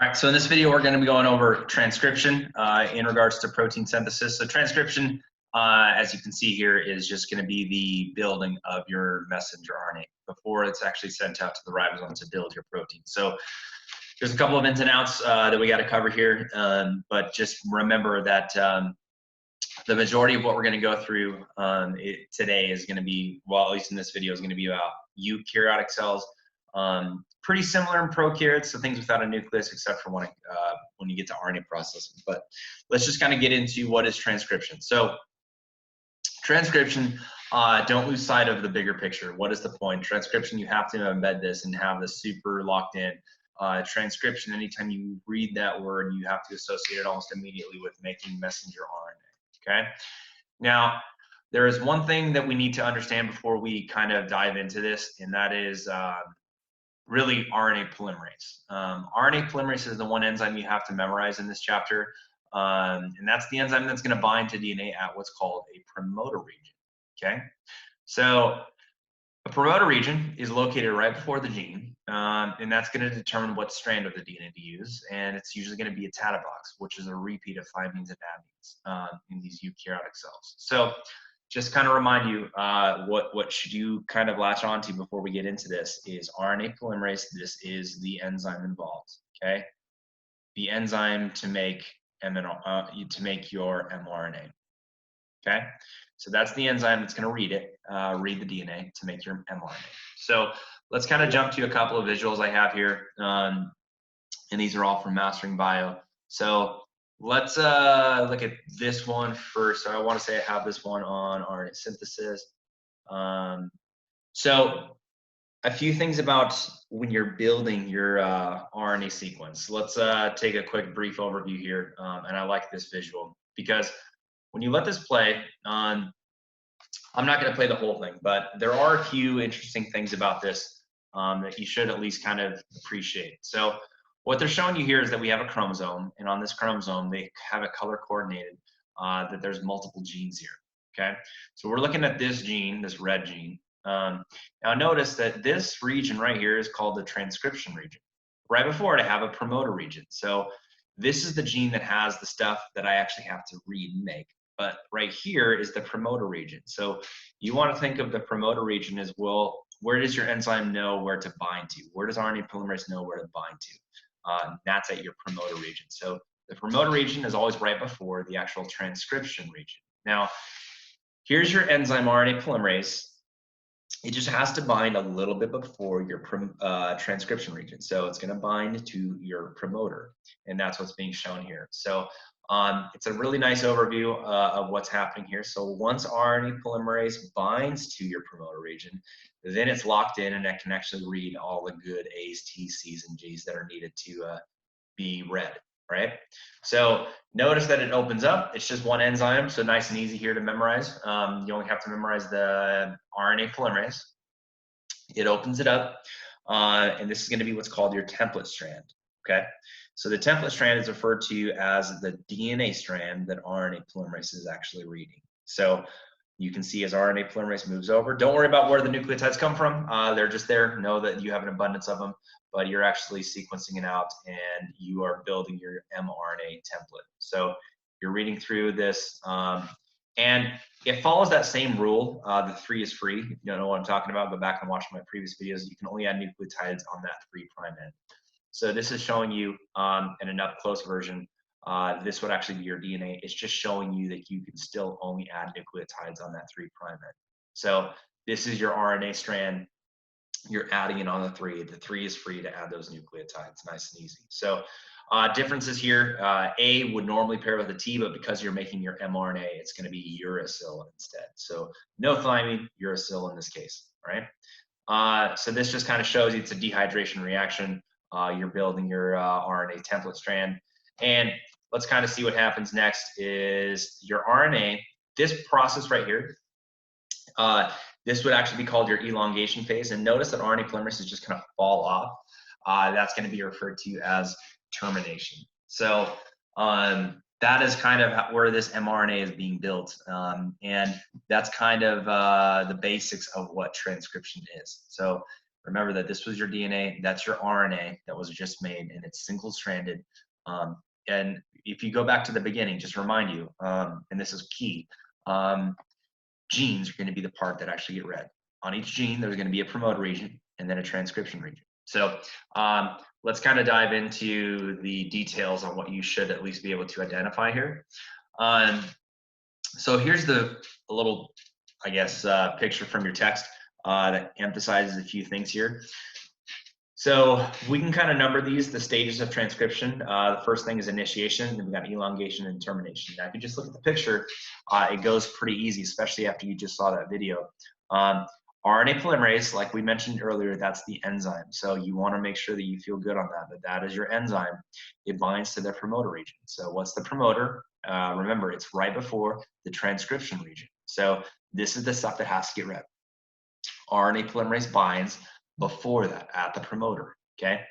All right, so in this video, we're going to be going over transcription in regards to protein synthesis. So transcription, as you can see here, is just going to be the building of your messenger RNA before it's actually sent out to the ribosome to build your protein. So there's a couple of ins and outs that we got to cover here, but just remember that the majority of what we're going to go through today is going to be, well, at least in this video, is going to be about eukaryotic cells. Pretty similar in prokaryotes, so things without a nucleus, except for when you get to RNA processing. But let's just kind of get into what is transcription. So transcription, don't lose sight of the bigger picture. What is the point? Transcription, you have to embed this and have this super locked in. Transcription, anytime you read that word, you have to associate it almost immediately with making messenger RNA, okay? Now, there is one thing that we need to understand before we kind of dive into this, and that is really RNA polymerase. RNA polymerase is the one enzyme you have to memorize in this chapter, and that's the enzyme that's going to bind to DNA at what's called a promoter region, okay? So a promoter region is located right before the gene, and that's going to determine what strand of the DNA to use, and it's usually going to be a tatabox, which is a repeat of thymines and amines in these eukaryotic cells. So just kind of remind you, what should you kind of latch onto before we get into this is RNA polymerase. This is the enzyme involved, okay? The enzyme to make your mRNA, okay? So that's the enzyme that's going to read the DNA to make your mRNA. So let's kind of jump to a couple of visuals I have here, and these are all from Mastering Bio. So let's look at this one first. So I want to say I have this one on RNA synthesis. So a few things about when you're building your RNA sequence. Let's take a quick brief overview here. And I like this visual because when you let this play, I'm not going to play the whole thing, but there are a few interesting things about this that you should at least kind of appreciate. So what they're showing you here is that we have a chromosome, and on this chromosome, they have it color coordinated that there's multiple genes here, okay? So we're looking at this gene, this red gene. Now notice that this region right here is called the transcription region. Right before it, I have a promoter region. So this is the gene that has the stuff that I actually have to read and make. But right here is the promoter region. So you want to think of the promoter region as, well, where does your enzyme know where to bind to? Where does RNA polymerase know where to bind to? That's at your promoter region. So the promoter region is always right before the actual transcription region. Now, here's your enzyme RNA polymerase. It just has to bind a little bit before your transcription region. So it's going to bind to your promoter, and that's what's being shown here. So it's a really nice overview of what's happening here. So once RNA polymerase binds to your promoter region, then it's locked in and it can actually read all the good A's, T's, C's, and G's that are needed to be read, right? So notice that it opens up. It's just one enzyme, so nice and easy here to memorize. You only have to memorize the RNA polymerase. It opens it up, and this is going to be what's called your template strand, okay? So the template strand is referred to as the DNA strand that RNA polymerase is actually reading. So you can see as RNA polymerase moves over, don't worry about where the nucleotides come from. They're just there. Know that you have an abundance of them, but you're actually sequencing it out and you are building your mRNA template. So you're reading through this, and it follows that same rule. The 3 is free. If you don't know what I'm talking about, go back and watch my previous videos. You can only add nucleotides on that 3' end. So this is showing you in an up-close version. This would actually be your DNA. It's just showing you that you can still only add nucleotides on that 3' end. So this is your RNA strand. You're adding it on the 3. The 3 is free to add those nucleotides, nice and easy. So differences here, A would normally pair with a T, but because you're making your mRNA, it's going to be uracil instead. So no thymine, uracil in this case, all right? So this just kind of shows you it's a dehydration reaction. You're building your RNA template strand. And let's kind of see what happens next is your RNA, this process right here, this would actually be called your elongation phase. And notice that RNA polymerase is just kind of fall off. That's going to be referred to as termination. So that is kind of where this mRNA is being built. And that's kind of the basics of what transcription is. So remember that this was your DNA, that's your RNA that was just made, and it's single-stranded. And if you go back to the beginning, just remind you, and this is key, genes are going to be the part that actually get read. On each gene, there's going to be a promoter region and then a transcription region. So let's kind of dive into the details on what you should at least be able to identify here. So here's a little, I guess, picture from your text that emphasizes a few things here. So we can kind of number these, the stages of transcription. The first thing is initiation, then we got elongation and termination. Now, if you just look at the picture, it goes pretty easy, especially after you just saw that video. RNA polymerase, like we mentioned earlier, that's the enzyme. So you want to make sure that you feel good on that, that is your enzyme. It binds to the promoter region. So what's the promoter? Remember, it's right before the transcription region. So this is the stuff that has to get read. RNA polymerase binds before that at the promoter, okay?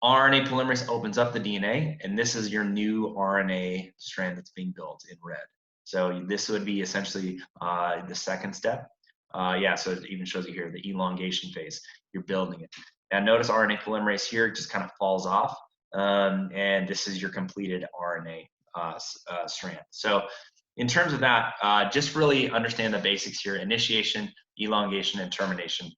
RNA polymerase opens up the DNA, and this is your new RNA strand that's being built in red. So this would be essentially the second step. Yeah, so it even shows you here the elongation phase. You're building it. Now notice RNA polymerase here just kind of falls off, and this is your completed RNA strand. So in terms of that, just really understand the basics here: initiation, elongation, and termination.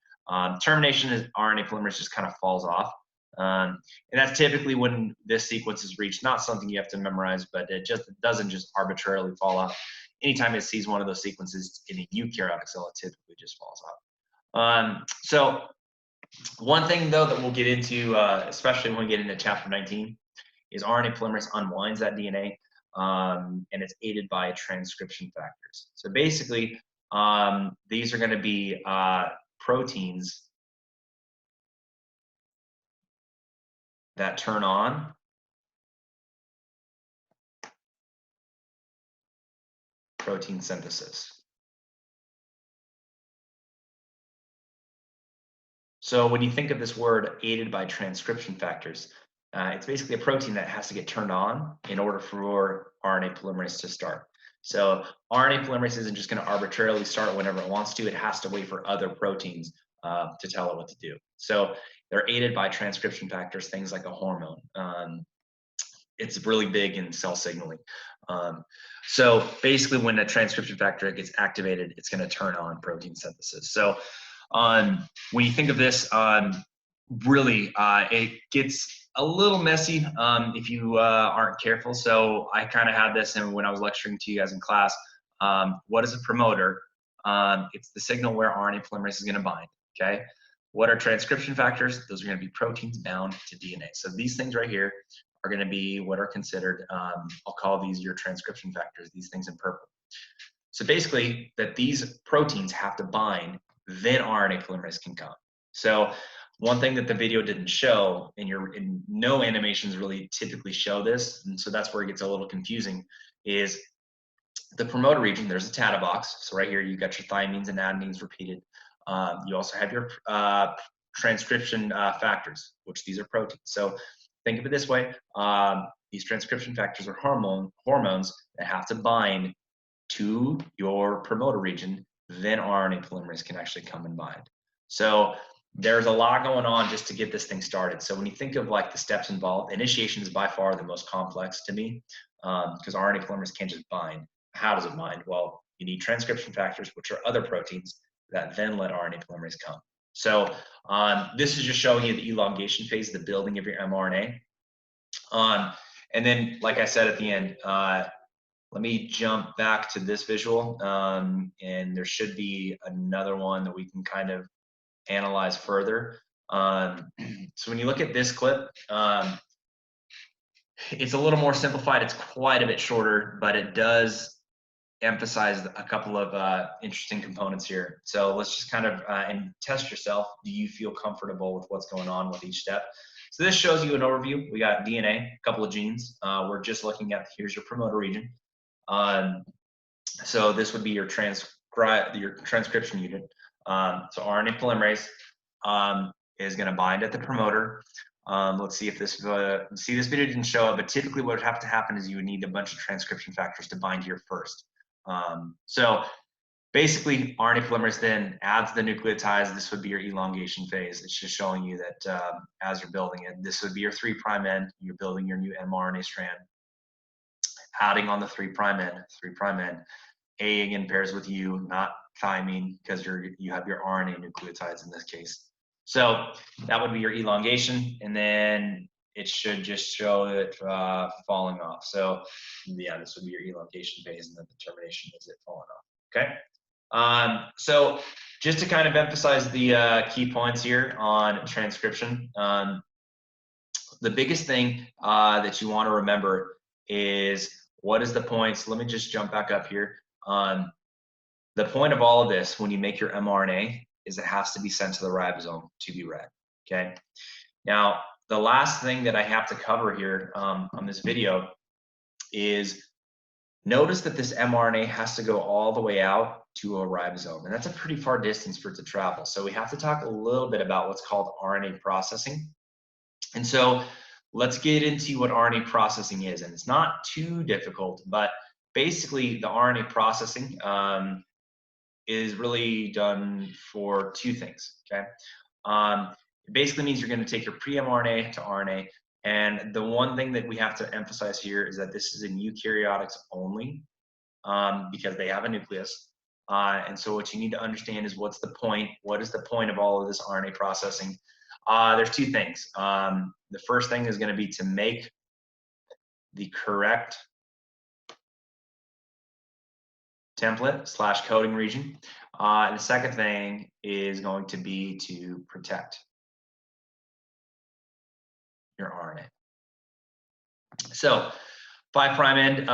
Termination is RNA polymerase just kind of falls off. And that's typically when this sequence is reached. Not something you have to memorize, but it doesn't just arbitrarily fall off. Anytime it sees one of those sequences in a eukaryotic cell, it typically just falls off. So one thing, though, that we'll get into, especially when we get into chapter 19, is RNA polymerase unwinds that DNA, and it's aided by transcription factors. So basically, these are going to be proteins that turn on protein synthesis. So when you think of this word aided by transcription factors, it's basically a protein that has to get turned on in order for RNA polymerase to start. So RNA polymerase isn't just going to arbitrarily start whenever it wants to. It has to wait for other proteins to tell it what to do. So they're aided by transcription factors, things like a hormone. It's really big in cell signaling. So basically when a transcription factor gets activated, it's going to turn on protein synthesis. So when you think of this, really it gets a little messy if you aren't careful. So I kind of had this and when I was lecturing to you guys in class. What is a promoter? It's the signal where RNA polymerase is going to bind, okay? What are transcription factors? Those are going to be proteins bound to DNA. So these things right here are going to be what are considered, I'll call these your transcription factors, these things in purple. So basically that these proteins have to bind, then RNA polymerase can come. So one thing that the video didn't show, and no animations really typically show this, and so that's where it gets a little confusing, is the promoter region. There's a TATA box. So right here, you got your thymines and adenines repeated. You also have your transcription factors, which these are proteins. So think of it this way. These transcription factors are hormones that have to bind to your promoter region, then RNA polymerase can actually come and bind. So there's a lot going on just to get this thing started. So when you think of like the steps involved, initiation is by far the most complex to me because RNA polymerase can't just bind. How does it bind? Well, you need transcription factors, which are other proteins that then let RNA polymerase come. So this is just showing you the elongation phase, the building of your mRNA. And then, like I said at the end, let me jump back to this visual, and there should be another one that we can kind of analyze further. So when you look at this clip, it's a little more simplified. It's quite a bit shorter, but it does emphasize a couple of interesting components here. So let's just kind of and test yourself. Do you feel comfortable with what's going on with each step? So this shows you an overview. We got DNA, a couple of genes. We're just looking at, here's your promoter region. So this would be your transcription unit. So RNA polymerase is going to bind at the promoter. Let's see if this video didn't show it, but typically what would have to happen is you would need a bunch of transcription factors to bind here first. So basically, RNA polymerase then adds the nucleotides. This would be your elongation phase. It's just showing you that as you're building it, this would be your 3' end. You're building your new mRNA strand, adding on the 3' end. A again pairs with U, not thymine, because you have your RNA nucleotides in this case. So that would be your elongation, and then it should just show it falling off. So yeah, this would be your elongation phase, and then the termination is it falling off. Okay. So just to kind of emphasize the key points here on transcription, the biggest thing that you want to remember is what is the point. So let me just jump back up here. The point of all of this when you make your mRNA is it has to be sent to the ribosome to be read. Okay. Now, the last thing that I have to cover here on this video is notice that this mRNA has to go all the way out to a ribosome, and that's a pretty far distance for it to travel. So we have to talk a little bit about what's called RNA processing. And so let's get into what RNA processing is, and it's not too difficult, but basically the RNA processing is really done for two things, okay? It basically means you're gonna take your pre-mRNA to RNA, and the one thing that we have to emphasize here is that this is in eukaryotics only, because they have a nucleus. And so what you need to understand is what's the point? What is the point of all of this RNA processing? There's two things. The first thing is going to be to make the correct template / coding region. And the second thing is going to be to protect your RNA. So 5' end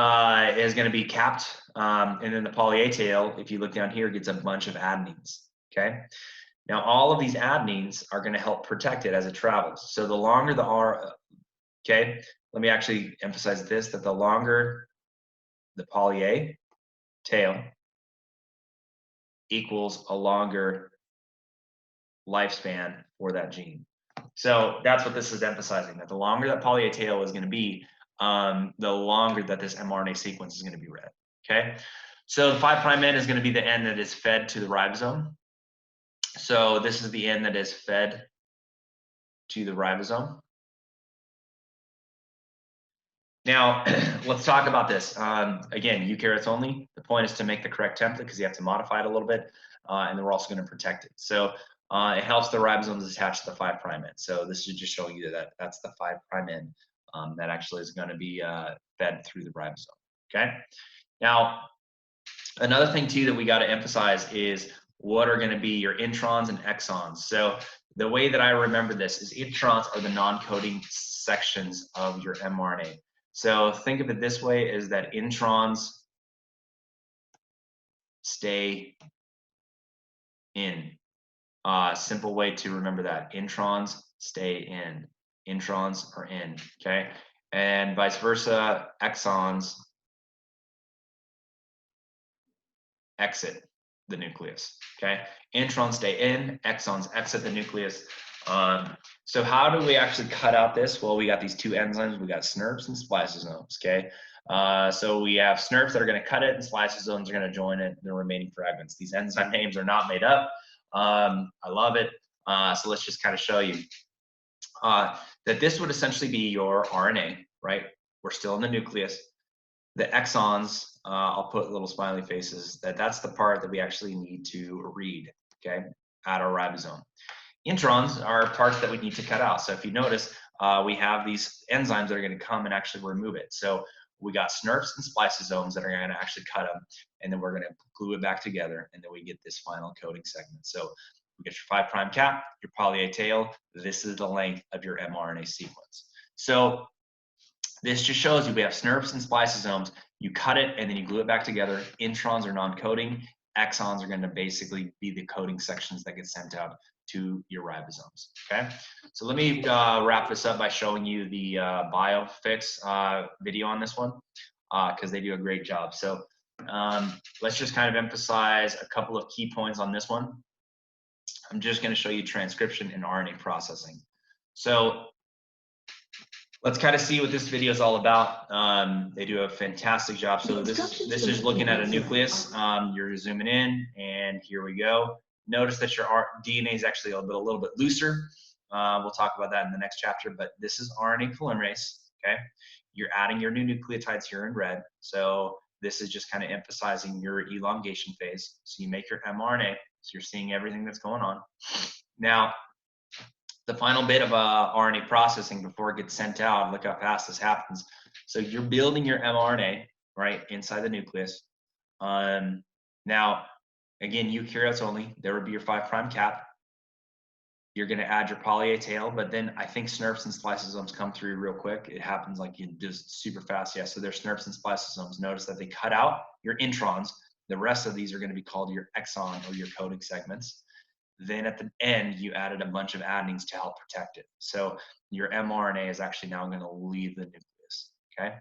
is going to be capped, and then the poly A tail, if you look down here, gets a bunch of adenines. Okay. Now all of these adenines are going to help protect it as it travels. So the longer the okay, let me actually emphasize this: that the longer the poly A tail equals a longer lifespan for that gene. So that's what this is emphasizing, that the longer that poly A tail is going to be, the longer that this mRNA sequence is going to be read. Okay, so the 5' end is going to be the end that is fed to the ribosome. So this is the end that is fed to the ribosome. Now, let's talk about this. Again, eukaryotes only. The point is to make the correct template because you have to modify it a little bit, and then we're also going to protect it. So it helps the ribosomes attach to the 5' end. So this is just showing you that that's the 5' end that actually is going to be fed through the ribosome. Okay. Now, another thing too that we got to emphasize is what are going to be your introns and exons. So the way that I remember this is introns are the non-coding sections of your mRNA. So think of it this way, is that introns stay in. Simple way to remember that. Introns stay in. Introns are in, okay? And vice versa, exons exit the nucleus, okay? Introns stay in, exons exit the nucleus. So how do we actually cut out this? Well, we got these two enzymes. We got SNRPs and spliceosomes, okay? So we have SNRPs that are going to cut it, and spliceosomes are going to join it, the remaining fragments. These enzyme names are not made up. I love it. So let's just kind of show you that this would essentially be your RNA, right? We're still in the nucleus. The exons, I'll put little smiley faces, that's the part that we actually need to read, okay, at our ribosome. Introns are parts that we need to cut out. So if you notice, we have these enzymes that are going to come and actually remove it. So we got SNRPs and spliceosomes that are going to actually cut them, and then we're going to glue it back together, and then we get this final coding segment. So we get your 5' cap, your poly A tail. This is the length of your mRNA sequence. So this just shows you we have SNRPs and spliceosomes. You cut it, and then you glue it back together. Introns are non-coding. Exons are going to basically be the coding sections that get sent out to your ribosomes, okay? So let me wrap this up by showing you the BioFix video on this one, because they do a great job. So let's just kind of emphasize a couple of key points on this one. I'm just going to show you transcription and RNA processing. So let's kind of see what this video is all about. They do a fantastic job. So this is looking at a nucleus. You're zooming in, and here we go. Notice that your DNA is actually a little bit looser. We'll talk about that in the next chapter, but this is RNA polymerase, okay? You're adding your new nucleotides here in red. So this is just kind of emphasizing your elongation phase. So you make your mRNA, so you're seeing everything that's going on. Now, the final bit of RNA processing before it gets sent out, look how fast this happens. So you're building your mRNA, right, inside the nucleus. Now, again, eukaryotes only, there would be your 5' cap. You're going to add your poly A tail, but then I think SNRPs and spliceosomes come through real quick. It happens like just super fast. Yeah, so there's SNRPs and spliceosomes. Notice that they cut out your introns. The rest of these are going to be called your exon or your coding segments. Then at the end, you added a bunch of adenines to help protect it. So your mRNA is actually now going to leave the nucleus, okay?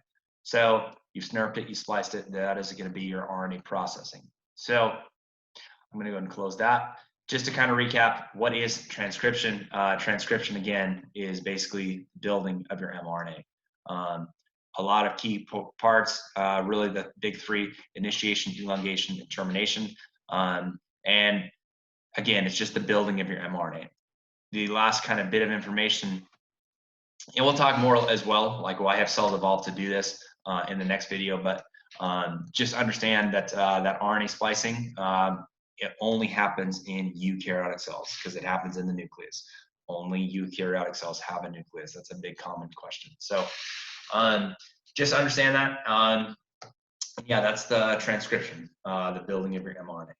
So you've SNRPed it, you spliced it, that is going to be your RNA processing. So I'm going to go ahead and close that. Just to kind of recap, what is transcription? Transcription, again, is basically building of your mRNA. A lot of key parts, really the big three: initiation, elongation, and termination. And again, it's just the building of your mRNA. The last kind of bit of information, and we'll talk more as well, like why have cells evolved to do this in the next video, but just understand that that RNA splicing, it only happens in eukaryotic cells because it happens in the nucleus. Only eukaryotic cells have a nucleus. That's a big common question. So just understand that. Yeah, that's the transcription, the building of your mRNA.